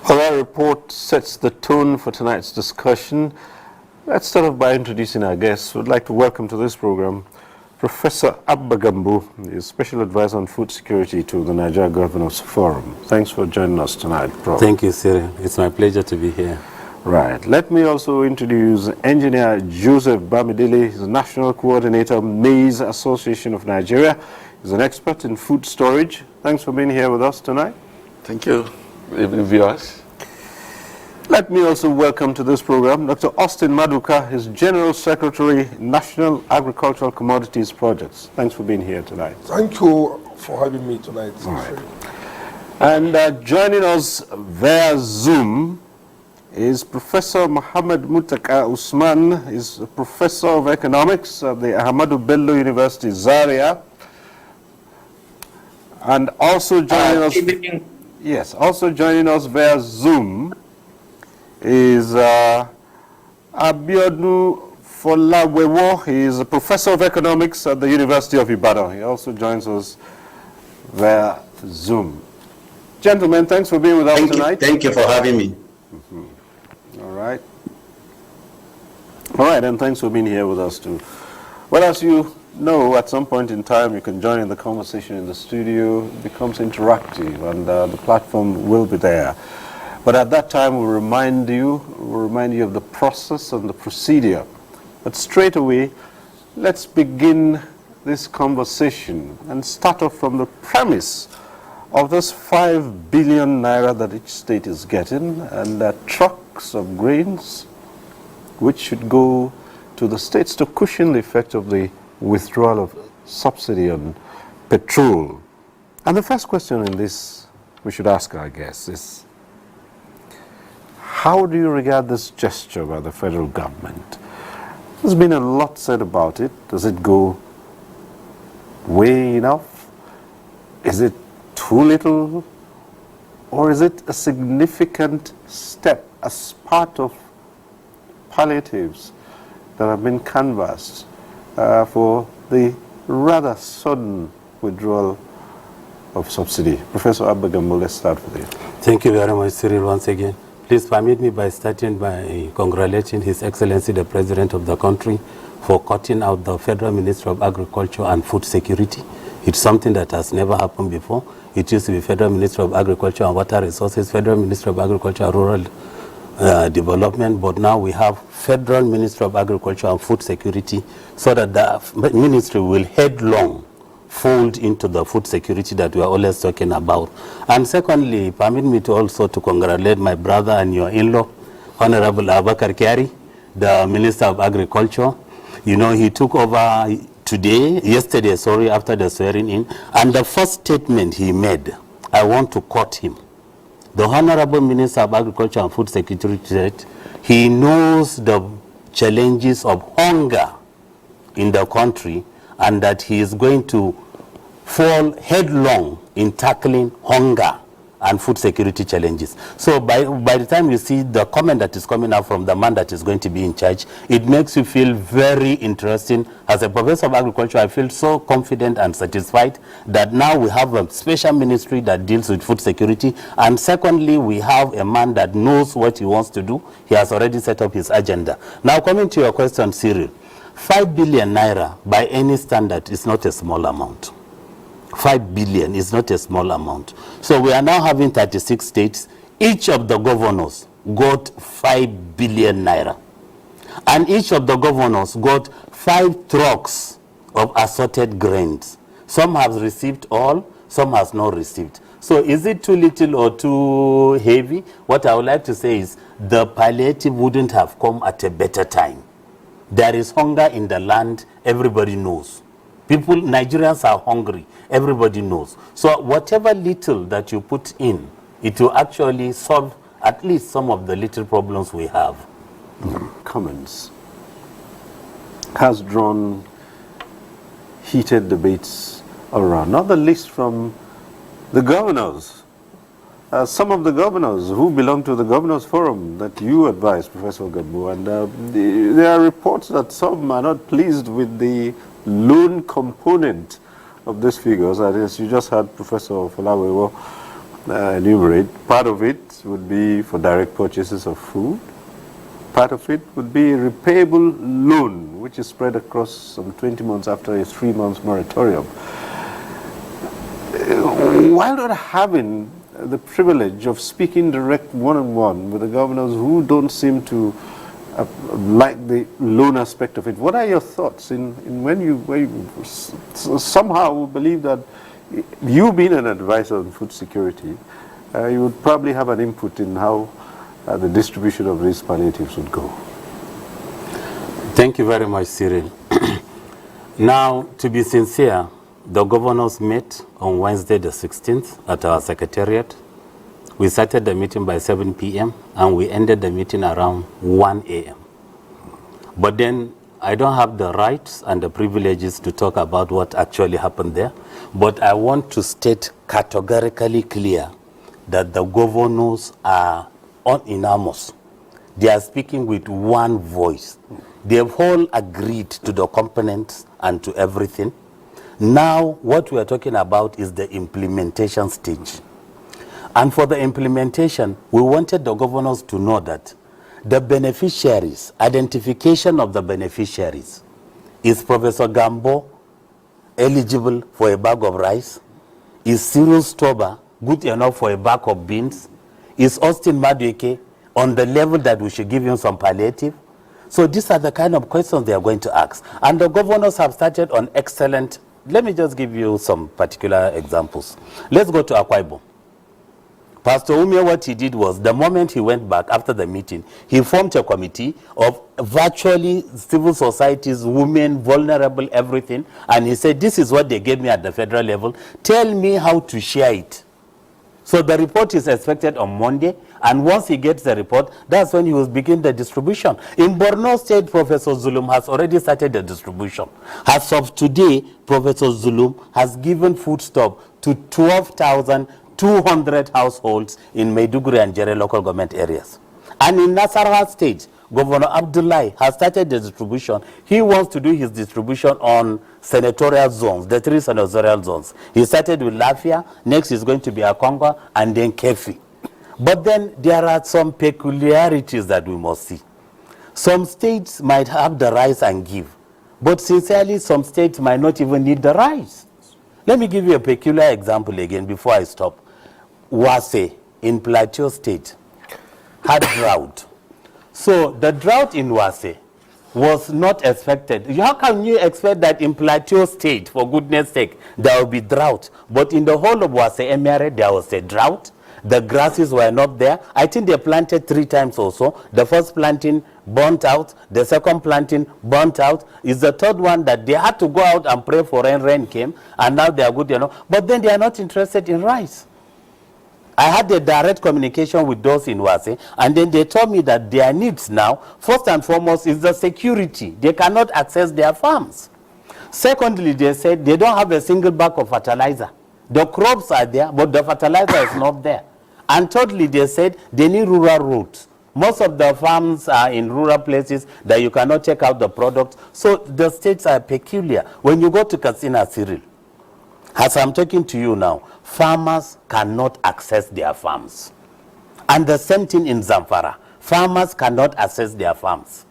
Well, our report sets the tone for tonight's discussion. Let's start off by introducing our guests. We'd like to welcome to this program Professor ABBA GAMBO, the Special Advisor on Food Security to the Nigeria Governors Forum. Thanks for joining us tonight, Prof. Thank you, Cyril. It's my pleasure to be here. Right. Let me also introduce Engineer Joseph Bamidele. He's the National Coordinator, Maize Association of Nigeria. He's an expert in food storage. Thanks for being here with us tonight. Thank you. Good evening, viewers. Let me also welcome to this program Dr. Austin Maduka, his General Secretary, National Agricultural Commodities Projects. Thanks for being here tonight. Thank you for having me tonight. Right. And joining us via Zoom is Professor Muhammad Mutaka Usman. He's a Professor of Economics at the Ahmadu Bello University, Zaria. And also joining us... Yes, also joining us via Zoom is Abiodun Folawewo. He is a Professor of Economics at the University of Ibadan. He also joins us via Zoom. Gentlemen, thanks for being with us tonight. Thank you for having me. All right. All right, and thanks for being here with us too. Well, as you know, at some point in time, you can join in the conversation in the studio. It becomes interactive, and the platform will be there. But at that time, we'll remind you of the process and the procedure. But straight away, let's begin this conversation and start off from the premise of this 5 billion naira that each state is getting, and trucks of grains, which should go to the states to cushion the effect of the withdrawal of subsidy on petrol. And the first question in this we should ask our guests is, how do you regard this gesture by the federal government? There's been a lot said about it. Does it go way enough? Is it too little? Or is it a significant step as part of palliatives that have been canvassed for the rather sudden withdrawal of subsidy? Professor ABBA GAMBO, let's start with you. Thank you very much, Cyril, once again. Please permit me by starting by congratulating His Excellency the President of the country for cutting out the Federal Ministry of Agriculture and Food Security. It's something that has never happened before. It used to be Federal Ministry of Agriculture and Water Resources, Federal Ministry of Agriculture and Rural Development, but now we have Federal Ministry of Agriculture and Food Security, so that the ministry will headlong fold into the food security that we are always talking about. And secondly, permit me to also to congratulate my brother and your in-law, Honorable Abakar Kyari, the Minister of Agriculture. You know, he took over yesterday, after the swearing in, and the first statement he made, I want to quote him. The Honorable Minister of Agriculture and Food Security said he knows the challenges of hunger in the country, and that he is going to fall headlong in tackling hunger and food security challenges. So by the time you see the comment that is coming out from the man that is going to be in charge, it makes you feel very interesting. As a professor of agriculture, I feel so confident and satisfied that now we have a special ministry that deals with food security. And secondly, we have a man that knows what he wants to do. He has already set up his agenda. Now, coming to your question, Cyril, 5 billion naira by any standard is not a small amount. 5 billion is not a small amount. So we are now having 36 states. Each of the governors got 5 billion naira. And each of the governors got 5 trucks of assorted grains. Some have received all, some has not received. So is it too little or too heavy? What I would like to say is the palliative wouldn't have come at a better time. There is hunger in the land, everybody knows. Nigerians are hungry, everybody knows. So whatever little that you put in, it will actually solve at least some of the little problems we have. Comments has drawn heated debates around, not the least from the governors. Some of the governors who belong to the Governors Forum that you advise, Professor GAMBO, and there are reports that some are not pleased with the loan component of these figures. As you just heard Professor Folawewo enumerate. Part of it would be for direct purchases of food. Part of it would be a repayable loan, which is spread across some 20 months after a 3-month moratorium. While not having the privilege of speaking direct one-on-one with the governors who don't seem to like the loan aspect of it, what are your thoughts in when you somehow believe that you being an advisor on food security, you would probably have an input in how the distribution of these palliatives would go? Thank you very much, Cyril. Now, to be sincere, the governors met on Wednesday the 16th at our secretariat. We started the meeting by 7 p.m. and we ended the meeting around 1 a.m. But then I don't have the rights and the privileges to talk about what actually happened there. But I want to state categorically clear that the governors are unanimous. They are speaking with one voice. They've all agreed to the components and to everything. Now, what we are talking about is the implementation stage. And for the implementation, we wanted the governors to know that the beneficiaries, identification of the beneficiaries, is Professor GAMBO eligible for a bag of rice? Is Cyril Stober good enough for a bag of beans? Is Austin Madueke on the level that we should give him some palliative? So these are the kind of questions they are going to ask. And the governors have started on excellent. Let me just give you some particular examples. Let's go to Akwa Ibom. Pastor Umie, what he did was, the moment he went back after the meeting, he formed a committee of virtually civil societies, women, vulnerable, everything. And he said, this is what they gave me at the federal level. Tell me how to share it. So the report is expected on Monday. And once he gets the report, that's when he will begin the distribution. In Borno State, Professor Zulum has already started the distribution. As of today, Professor Zulum has given foodstuff to 12,200 households in Maiduguri and Jere local government areas. And in Nasarawa State, Governor Abdullahi has started the distribution. He wants to do his distribution on senatorial zones, the 3 senatorial zones. He started with Lafia, next is going to be Akonga, and then Kefi. But then there are some peculiarities that we must see. Some states might have the rice and give, but sincerely, some states might not even need the rice. Let me give you a peculiar example again before I stop. Wase in Plateau State had drought. So the drought in Wase was not expected. How can you expect that in Plateau State, for goodness sake, there will be drought? But in the whole of Wase Emirate, there was a drought. The grasses were not there. I think they planted 3 times also. The first planting burnt out. The second planting burnt out. It's the third one that they had to go out and pray for rain. Rain came. And now they are good, But then they are not interested in rice. I had a direct communication with those in Wase. And then they told me that their needs now, first and foremost, is the security. They cannot access their farms. Secondly, they said they don't have a single bag of fertilizer. The crops are there, but the fertilizer is not there. And thirdly, they said they need rural routes. Most of the farms are in rural places that you cannot check out the product. So the states are peculiar. When you go to Katsina, Cyril, as I'm talking to you now, farmers cannot access their farms. And the same thing in Zamfara. Farmers cannot access their farms.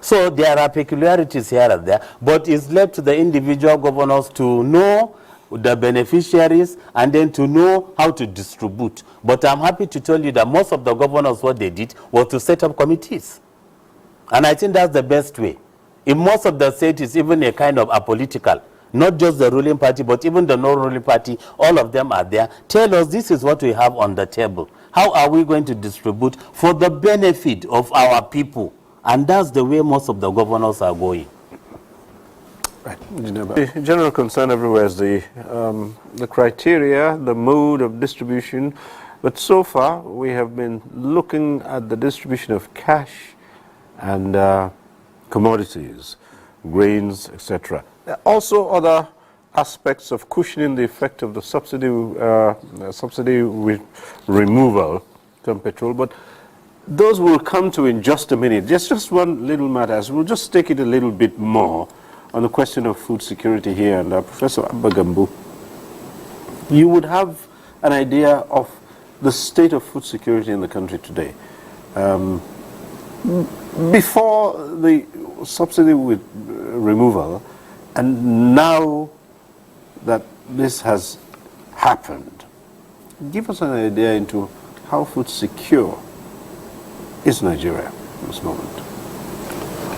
So there are peculiarities here and there, but it's left to the individual governors to know the beneficiaries and then to know how to distribute. But I'm happy to tell you that most of the governors, what they did was to set up committees. And I think that's the best way. In most of the states, it's even a kind of apolitical. Not just the ruling party, but even the non-ruling party, all of them are there. Tell us, this is what we have on the table. How are we going to distribute for the benefit of our people? And that's the way most of the governors are going. Right. The general concern everywhere is the criteria, the mode of distribution. But so far, we have been looking at the distribution of cash and commodities, grains, etc. There are also other aspects of cushioning the effect of the subsidy removal from petrol, but those will come to in just a minute. Just one little matter. We'll just take it a little bit more on the question of food security here. And Professor ABBA, you would have an idea of the state of food security in the country today. Before the subsidy with removal, and now that this has happened, give us an idea into how food secure is Nigeria at this moment.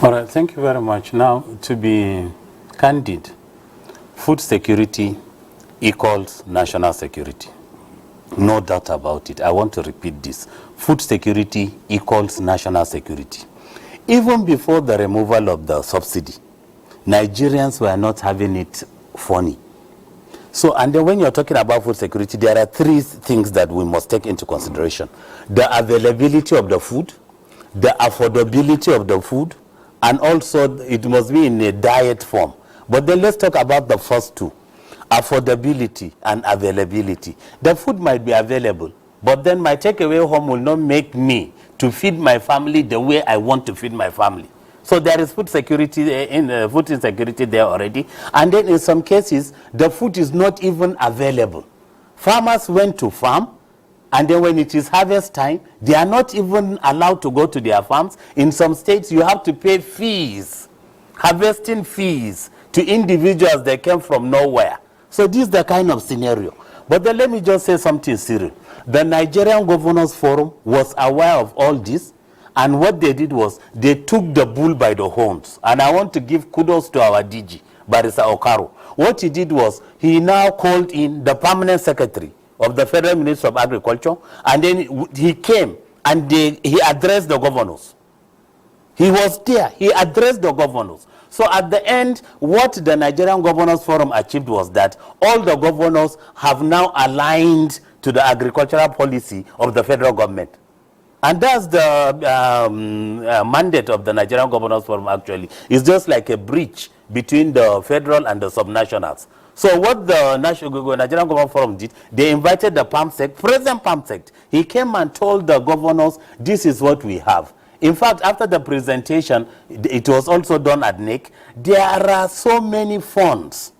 All right, thank you very much. Now, to be candid, food security equals national security. No doubt about it. I want to repeat this. Food security equals national security. Even before the removal of the subsidy, Nigerians were not having it funny. So, and then when you're talking about food security, there are three things that we must take into consideration. The availability of the food, the affordability of the food, and also it must be in a diet form. But then let's talk about the first two, affordability and availability. The food might be available, but then my takeaway home will not make me to feed my family the way I want to feed my family. So there is food security food insecurity there already. And then in some cases, the food is not even available. Farmers went to farm, and then when it is harvest time, they are not even allowed to go to their farms. In some states, you have to pay fees, harvesting fees, to individuals that came from nowhere. So this is the kind of scenario. But then let me just say something, Cyril. The Nigerian Governors Forum was aware of all this, and what they did was they took the bull by the horns. And I want to give kudos to our DG, Barrister Okaro. What he did was he now called in the permanent secretary of the Federal Ministry of Agriculture, and then he came and he addressed the governors. He was there. He addressed the governors. So at the end, what the Nigerian Governors Forum achieved was that all the governors have now aligned to the agricultural policy of the federal government. And that's the mandate of the Nigerian Governors Forum, actually. It's just like a bridge between the federal and the subnationals. So what the Nigerian Governors Forum did, they invited the PAMSEC, President PAMSEC. He came and told the governors, this is what we have. In fact, after the presentation, it was also done at NEC. There are so many funds,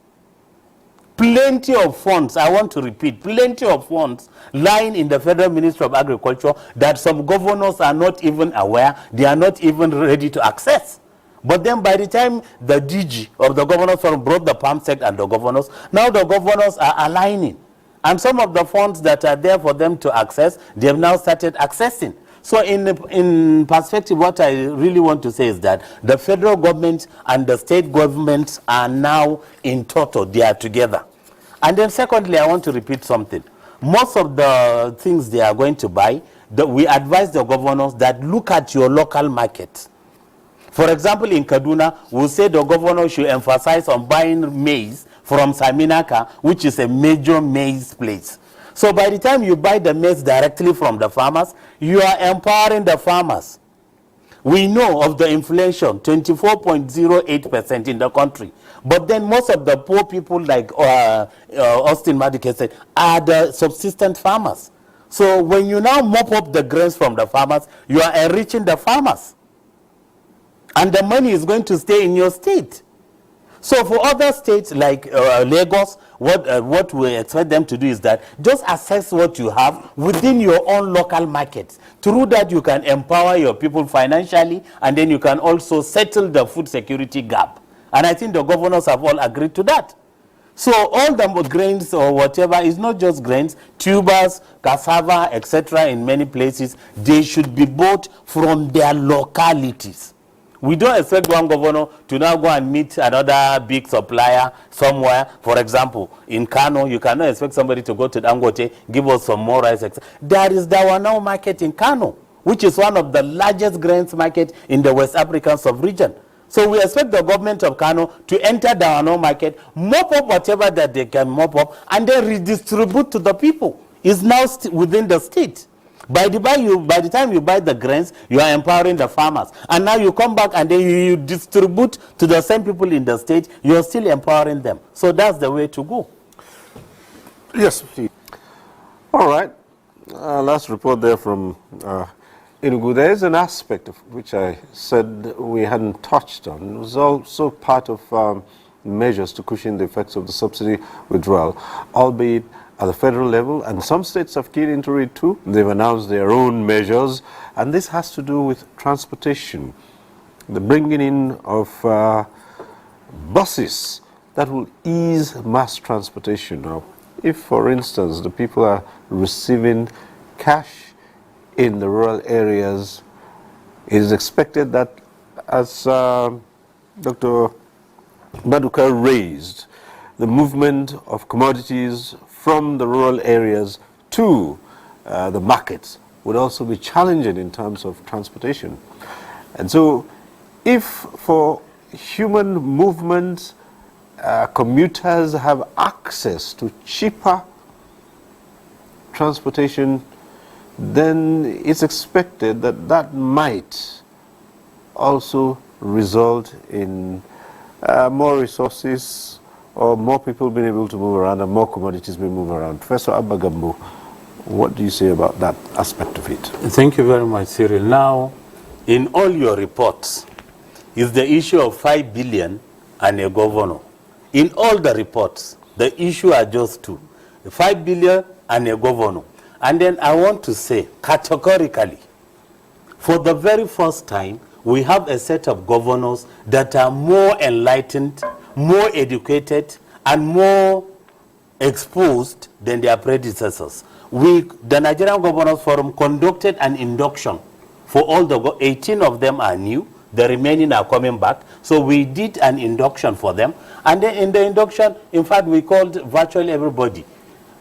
plenty of funds, I want to repeat, plenty of funds lying in the Federal Ministry of Agriculture that some governors are not even aware, they are not even ready to access. But then by the time the DG of the Governors Forum brought the PAMSEC and the governors, now the governors are aligning. And some of the funds that are there for them to access, they have now started accessing. So in perspective, what I really want to say is that the federal government and the state governments are now in total, they are together. And then secondly, I want to repeat something. Most of the things they are going to buy, we advise the governors that look at your local market. For example, in Kaduna, we'll say the governor should emphasize on buying maize from Saminaka, which is a major maize place. So by the time you buy the maize directly from the farmers, you are empowering the farmers. We know of the inflation, 24.08% in the country. But then most of the poor people, like Austin Madike said, are the subsistence farmers. So when you now mop up the grains from the farmers, you are enriching the farmers. And the money is going to stay in your state. So for other states like Lagos, what we expect them to do is that just assess what you have within your own local markets. Through that, you can empower your people financially, and then you can also settle the food security gap. And I think the governors have all agreed to that. So all the grains or whatever is not just grains, tubers, cassava, etc. in many places, they should be bought from their localities. We don't expect one governor to now go and meet another big supplier somewhere. For example, in Kano, you cannot expect somebody to go to Dangote, give us some more rice, etc. There is the Dawanau market in Kano, which is one of the largest grains market in the West African sub-region. So we expect the government of Kano to enter the Dawanau market, mop up whatever that they can mop up, and then redistribute to the people. It's now within the state. By the time you buy the grains, you are empowering the farmers. And now you come back and then you distribute to the same people in the state, you are still empowering them. So that's the way to go. Yes, please. All right. Last report there from Enugu. There is an aspect of which I said we hadn't touched on. It was also part of measures to cushion the effects of the subsidy withdrawal, albeit at the federal level, and some states have keyed into it too. They've announced their own measures, and this has to do with transportation, the bringing in of buses that will ease mass transportation. Now, if, for instance, the people are receiving cash in the rural areas, it is expected that, as Dr. Maduka raised, the movement of commodities from the rural areas to the markets would also be challenging in terms of transportation. And so, if for human movement, commuters have access to cheaper transportation, then it's expected that that might also result in more resources or more people being able to move around and more commodities being moved around. Professor ABBA GAMBO, what do you say about that aspect of it? Thank you very much, Cyril. Now, in all your reports, is the issue of 5 billion and a governor. In all the reports, the issue are just two, 5 billion and a governor. And then I want to say categorically, for the very first time, we have a set of governors that are more enlightened, more educated, and more exposed than their predecessors. The Nigerian Governors Forum conducted an induction for all the 18 of them are new. The remaining are coming back. So we did an induction for them. And then in the induction, in fact, we called virtually everybody.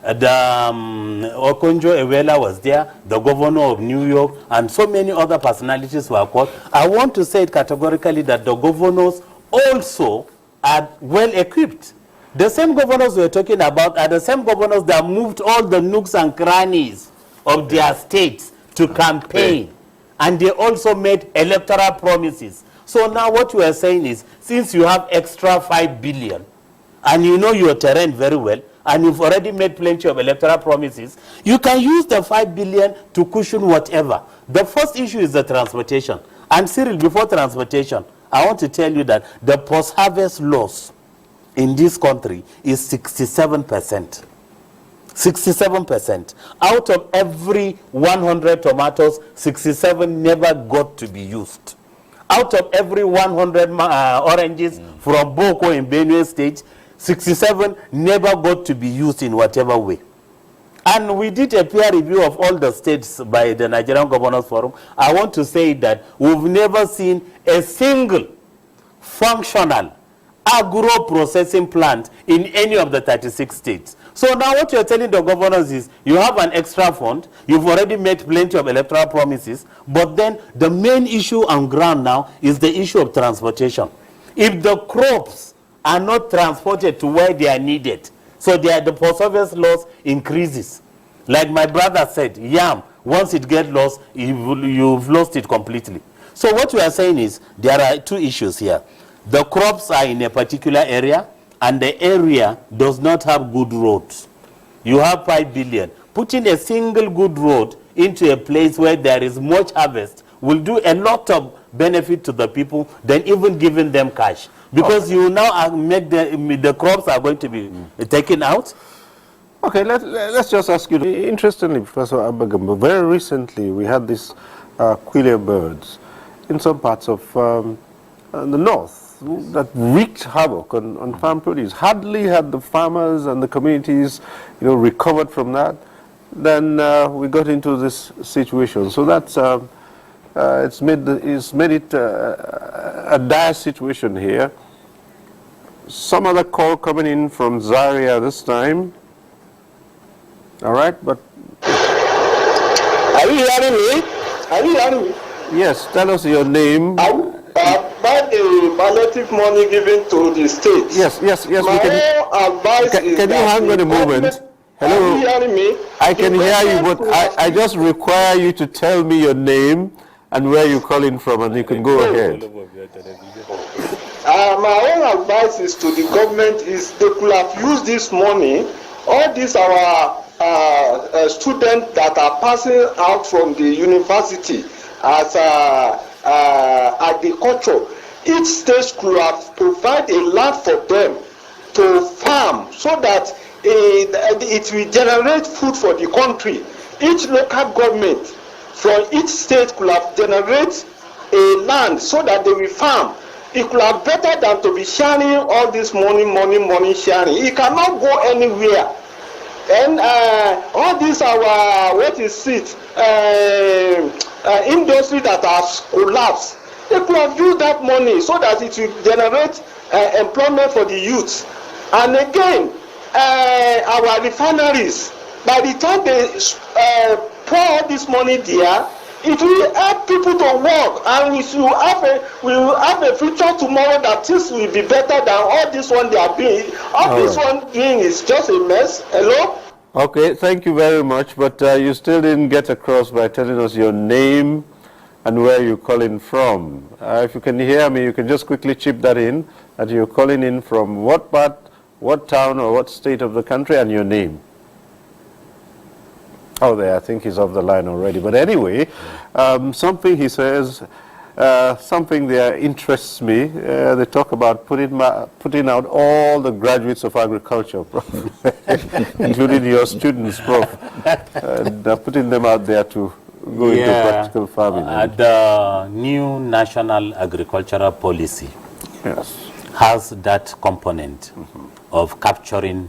Okonjo Iweala was there, the governor of New York, and so many other personalities were called. I want to say it categorically that the governors also are well equipped. The same governors we're talking about are the same governors that moved all the nooks and crannies of their states to campaign. And they also made electoral promises. So now what we are saying is, since you have extra 5 billion, and you know your terrain very well, and you've already made plenty of electoral promises, you can use the 5 billion to cushion whatever. The first issue is the transportation. And Cyril, before transportation, I want to tell you that the post-harvest loss in this country is 67%. 67%. Out of every 100 tomatoes, 67 never got to be used. Out of every 100 oranges from Boko in Benue State, 67 never got to be used in whatever way. And we did a peer review of all the states by the Nigerian Governors Forum. I want to say that we've never seen a single functional agro-processing plant in any of the 36 states. So now what you're telling the governors is, you have an extra fund, you've already made plenty of electoral promises, but then the main issue on ground now is the issue of transportation. If the crops are not transported to where they are needed, so the post-harvest loss increases. Like my brother said, yam, once it gets lost, you've lost it completely. So what we are saying is, there are two issues here. The crops are in a particular area, and the area does not have good roads. You have 5 billion. Putting a single good road into a place where there is much harvest will do a lot of benefit to the people than even giving them cash. Because you now make the crops are going to be taken out. Okay, let's just ask you. Interestingly, Professor ABBA GAMBO, very recently we had these quail birds in some parts of the north that wreaked havoc on farm produce. Hardly had the farmers and the communities, recovered from that, then we got into this situation. So that's it's made it a dire situation here. Some other call coming in from Zaria this time. All right, but are you hearing me? Are you hearing me? Yes, tell us your name. About the palliative money given to the state. Yes. My own advice is can you hang on a moment? Hello. Are you hearing me? I can hear you, but I just require you to tell me your name and where you're calling from, and you can go ahead. My own advice is to the government is they could have used this money, all these our students that are passing out from the university as agriculture. Each state could have provided a land for them to farm so that it will generate food for the country. Each local government from each state could have generate a land so that they will farm. It could have better than to be sharing all this money sharing. It cannot go anywhere. And all these our industry that has collapsed, they could have used that money so that it will generate employment for the youth. And again, our refineries, by the time they pour all this money there, it will help people to work, and we will have a future tomorrow that things will be better than all this one they are doing. All this one doing is just a mess. Hello? Okay, thank you very much, but you still didn't get across by telling us your name and where you're calling from. If you can hear me, you can just quickly chip that in, that you're calling in from what part, what town or what state of the country, and your name. Oh, there, I think he's off the line already. But anyway, something he says, something there interests me. They talk about putting out all the graduates of agriculture, Prof, including your students, Prof, and putting them out there to go into practical farming. The new national agricultural policy has that component of capturing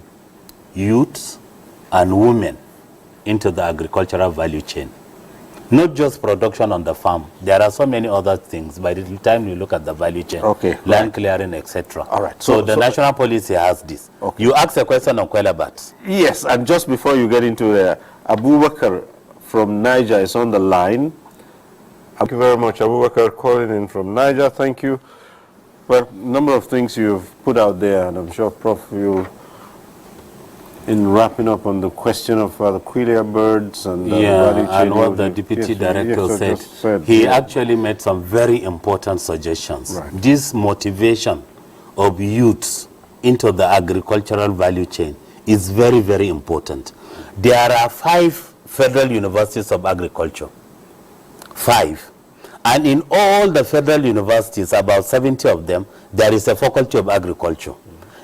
youths and women into the agricultural value chain. Not just production on the farm. There are so many other things by the time you look at the value chain. Land clearing, etc. All right. So the national policy has this. You asked a question on Kwelabat. Yes, and just before you get into there, Abubakar from Niger is on the line. Thank you very much, Abubakar, calling in from Niger. Thank you. Well, a number of things you've put out there, and I'm sure, Prof, you in wrapping up on the question of the quail birds and and what the deputy director said, he actually made some very important suggestions. This motivation of youths into the agricultural value chain is very, very important. There are 5 federal universities of agriculture. 5. And in all the federal universities, about 70 of them, there is a faculty of agriculture.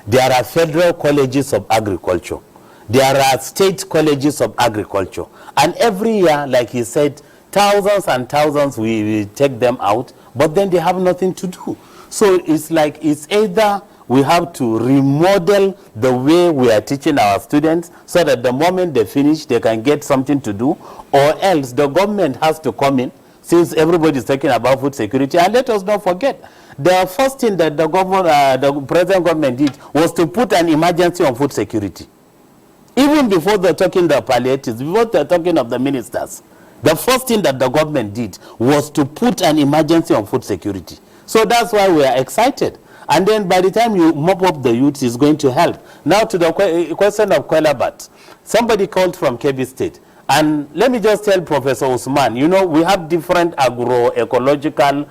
There are federal colleges of agriculture. There are state colleges of agriculture. And every year, like he said, thousands and thousands, we take them out, but then they have nothing to do. So it's like it's either we have to remodel the way we are teaching our students so that the moment they finish, they can get something to do, or else the government has to come in, since everybody is talking about food security. And let us not forget, the first thing that the present government did was to put an emergency on food security. Even before they're talking the palliatives, before they're talking of the ministers, the first thing that the government did was to put an emergency on food security. So that's why we are excited. And then by the time you mop up the youth, it's going to help. Now to the question of Kwelabat. Somebody called from Kebbi State. And let me just tell Professor Usman, you know, we have different agroecological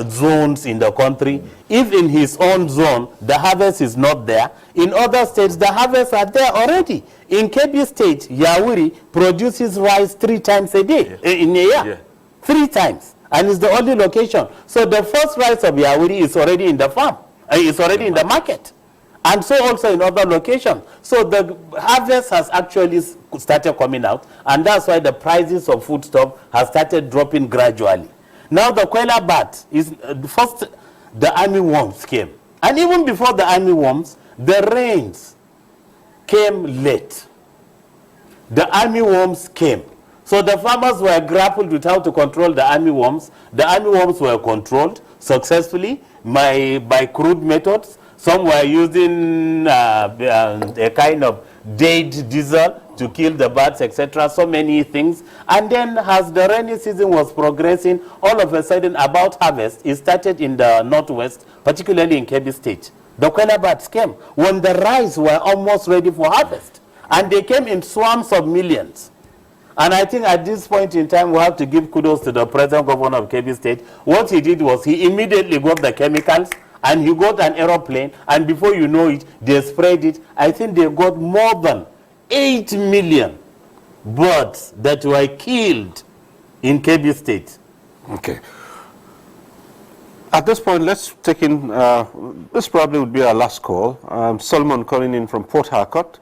zones in the country. If in his own zone, the harvest is not there, in other states, the harvests are there already. In Kebbi State, Yawuri produces rice 3 times a day, in a year. 3 times. And it's the only location. So the first rice of Yawuri is already in the farm. It's already in the market. And so also in other locations. So the harvest has actually started coming out. And that's why the prices of foodstuff have started dropping gradually. Now the Kwela bat is first the army worms came. And even before the army worms, the rains came late. The army worms came. So the farmers were grappled with how to control the army worms. The army worms were controlled successfully by crude methods. Some were using a kind of dead diesel to kill the birds, etc. So many things. And then as the rainy season was progressing, all of a sudden about harvest, it started in the northwest, particularly in Kebbi State. The Kwela bats came when the rice were almost ready for harvest. And they came in swarms of millions. And I think at this point in time, we have to give kudos to the present governor of Kebbi State. What he did was he immediately got the chemicals, and he got an aeroplane, and before you know it, they spread it. I think they got more than 8 million birds that were killed in Kebbi State. Okay. At this point, let's take in, this probably would be our last call. Solomon calling in from Port Harcourt.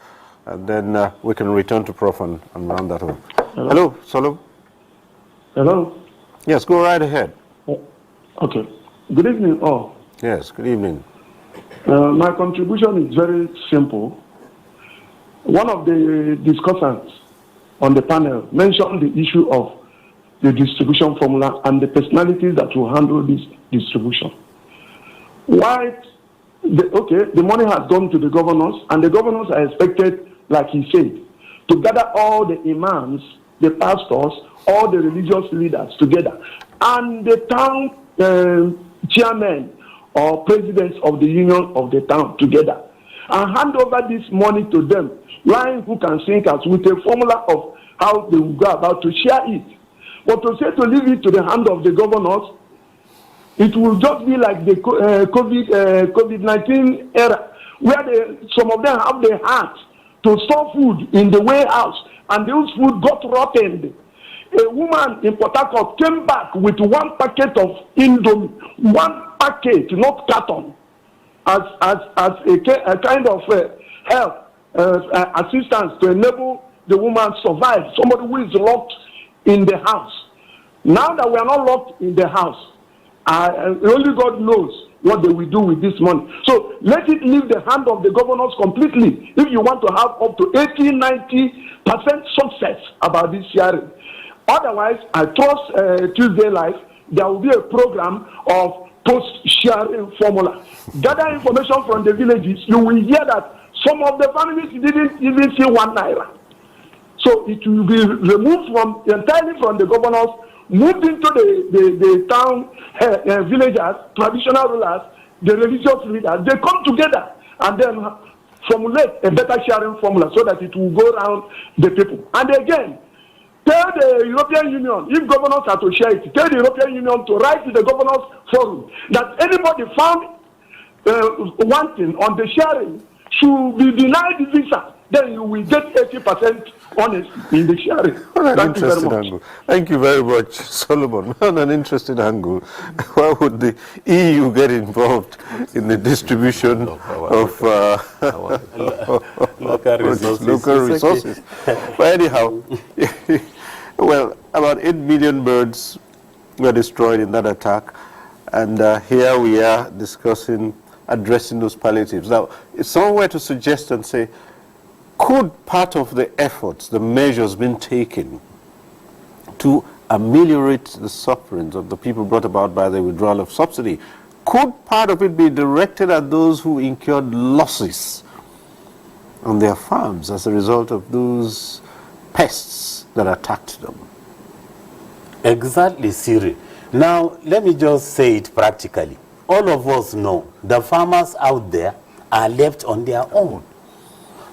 and then we can return to Prof and round that up. Hello, Solomon. Hello. Yes, go right ahead. Okay. Good evening, all. Yes, good evening. My contribution is very simple. One of the discussants on the panel mentioned the issue of the distribution formula and the personalities that will handle this distribution. Why? The money has gone to the governors, and the governors are expected, like he said, to gather all the imams, the pastors, all the religious leaders together, and the town chairmen or presidents of the union of the town together, and hand over this money to them, lying who can sink us with a formula of how they will go about to share it. But to say to leave it to the hand of the governors, it will just be like the COVID-19 era, where some of them have the heart to store food in the warehouse, and those food got rotten. A woman in Port Harcourt came back with 1 packet of Indomie, 1 packet, not carton, as a kind of help, assistance to enable the woman survive. Somebody who is locked in the house. Now that we are not locked in the house, only God knows what they will do with this money. So let it leave the hand of the governors completely if you want to have up to 80-90% success about this sharing. Otherwise, I trust Tuesday Live, there will be a program of post-sharing formula. Gather information from the villages. You will hear that some of the families didn't even see 1 naira. So it will be removed entirely from the governors, moved into the town villagers, traditional rulers, the religious leaders. They come together and then formulate a better sharing formula so that it will go around the people. And again, tell the European Union, if governors are to share it, tell the European Union to write to the governors forum that anybody found wanting on the sharing should be denied visa. Then you will get 80% honest in the sharing. Thank you very much. Angle. Thank you very much, Solomon. An interesting angle. Why would the EU get involved in the distribution of local resources? Local resources. But anyhow, well, about 8 million birds were destroyed in that attack, and here we are discussing, addressing those palliatives. Now, if someone were to suggest and say, could part of the efforts, the measures being taken to ameliorate the sufferings of the people brought about by the withdrawal of subsidy, could part of it be directed at those who incurred losses on their farms as a result of those pests that attacked them? Exactly, Cyril. Now, let me just say it practically. All of us know the farmers out there are left on their own.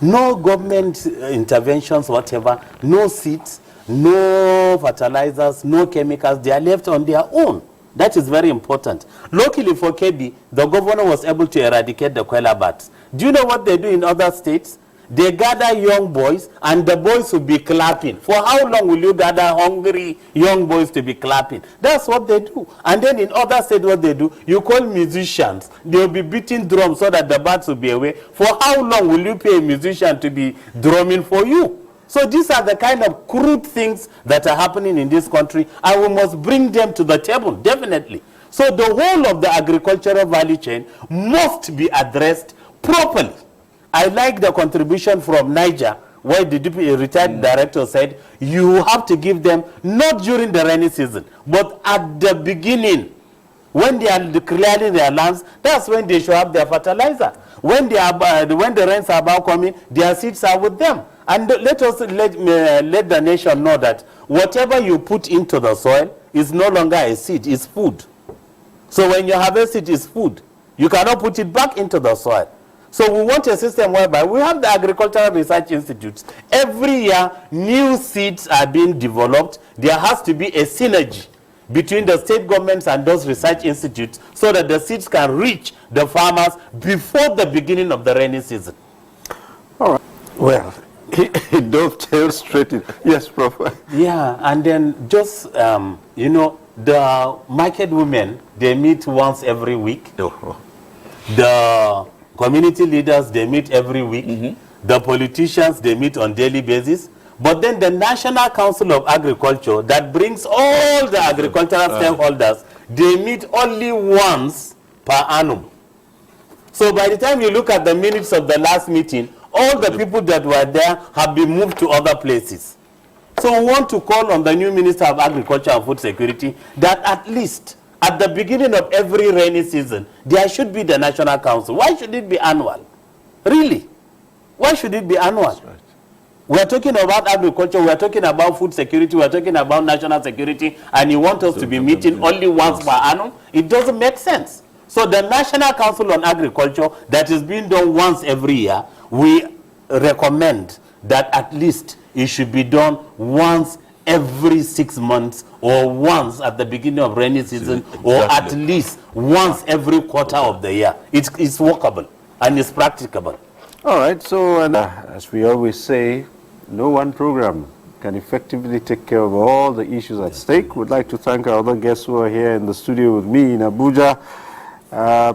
No government interventions, whatever, no seeds, no fertilizers, no chemicals. They are left on their own. That is very important. Luckily for KB, the governor was able to eradicate the koala bats. Do you know what they do in other states? They gather young boys, and the boys will be clapping. For how long will you gather hungry young boys to be clapping? That's what they do. And then in other states, what they do, you call musicians. They'll be beating drums so that the bats will be away. For how long will you pay a musician to be drumming for you? So these are the kind of crude things that are happening in this country, and we must bring them to the table, definitely. So the whole of the agricultural value chain must be addressed properly. I like the contribution from Niger, where the retired director said, you have to give them not during the rainy season, but at the beginning. When they are clearing their lands, that's when they should have their fertilizer. When the rains are about coming, their seeds are with them. And let the nation know that whatever you put into the soil is no longer a seed, it's food. So when you harvest it, it's food. You cannot put it back into the soil. So we want a system whereby we have the agricultural research institutes. Every year, new seeds are being developed. There has to be a synergy between the state governments and those research institutes so that the seeds can reach the farmers before the beginning of the rainy season. All right. Well, it dovetails straight in. Yes, Prof. Yeah, and then just, you know, the market women, they meet once every week. Oh. The community leaders, they meet every week. the politicians, they meet on daily basis. But then the National Council of Agriculture that brings all the agricultural stakeholders, they meet only once per annum. So by the time you look at the minutes of the last meeting, all the people that were there have been moved to other places. So we want to call on the new Minister of Agriculture and Food Security that at least at the beginning of every rainy season, there should be the National Council. Why should it be annual? Really? Why should it be annual? That's right. We are talking about agriculture, we are talking about food security, we are talking about national security, and you want us to be meeting only once per annum? It doesn't make sense. So the National Council on Agriculture that is being done once every year, we recommend that at least it should be done once every 6 months, or once at the beginning of rainy season, or at least once every quarter of the year. It's workable and it's practicable. All right, so and as we always say, no one program can effectively take care of all the issues at stake. We'd like to thank our other guests who are here in the studio with me in Abuja.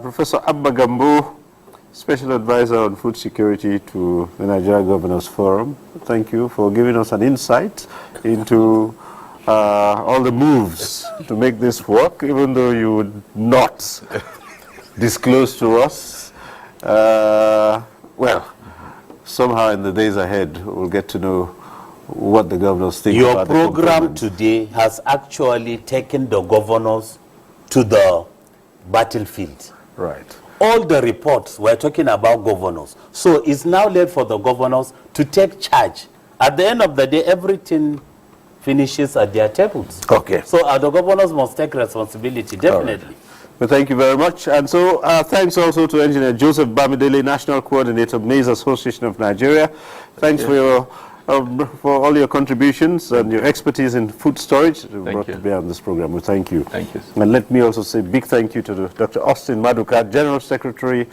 Professor ABBA GAMBO, Special Advisor on Food Security to the Nigeria Governors Forum. Thank you for giving us an insight into all the moves to make this work, even though you would not disclose to us. Well, somehow in the days ahead, we'll get to know what the governors think. Your program today has actually taken the governors to the battlefield. Right. All the reports were talking about governors. So it's now left for the governors to take charge. At the end of the day, everything finishes at their tables. Okay. So the governors must take responsibility, definitely. Well, thank you very much. And so thanks also to Engineer Joseph Bamidele, National Coordinator of Maize Association of Nigeria. Thanks for your for all your contributions and your expertise in food storage brought to bear on this program. We thank you. Thank you. And let me also say big thank you to Dr. Austin Maduka, General Secretary,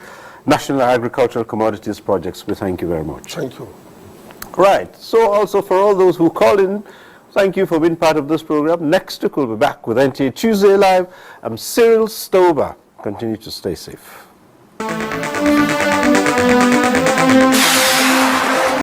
National Agricultural Commodities Projects. We thank you very much. Thank you. Right. So also for all those who called in, thank you for being part of this program. Next week we'll be back with NTA Tuesday Live. I'm Cyril Stover. Continue to stay safe.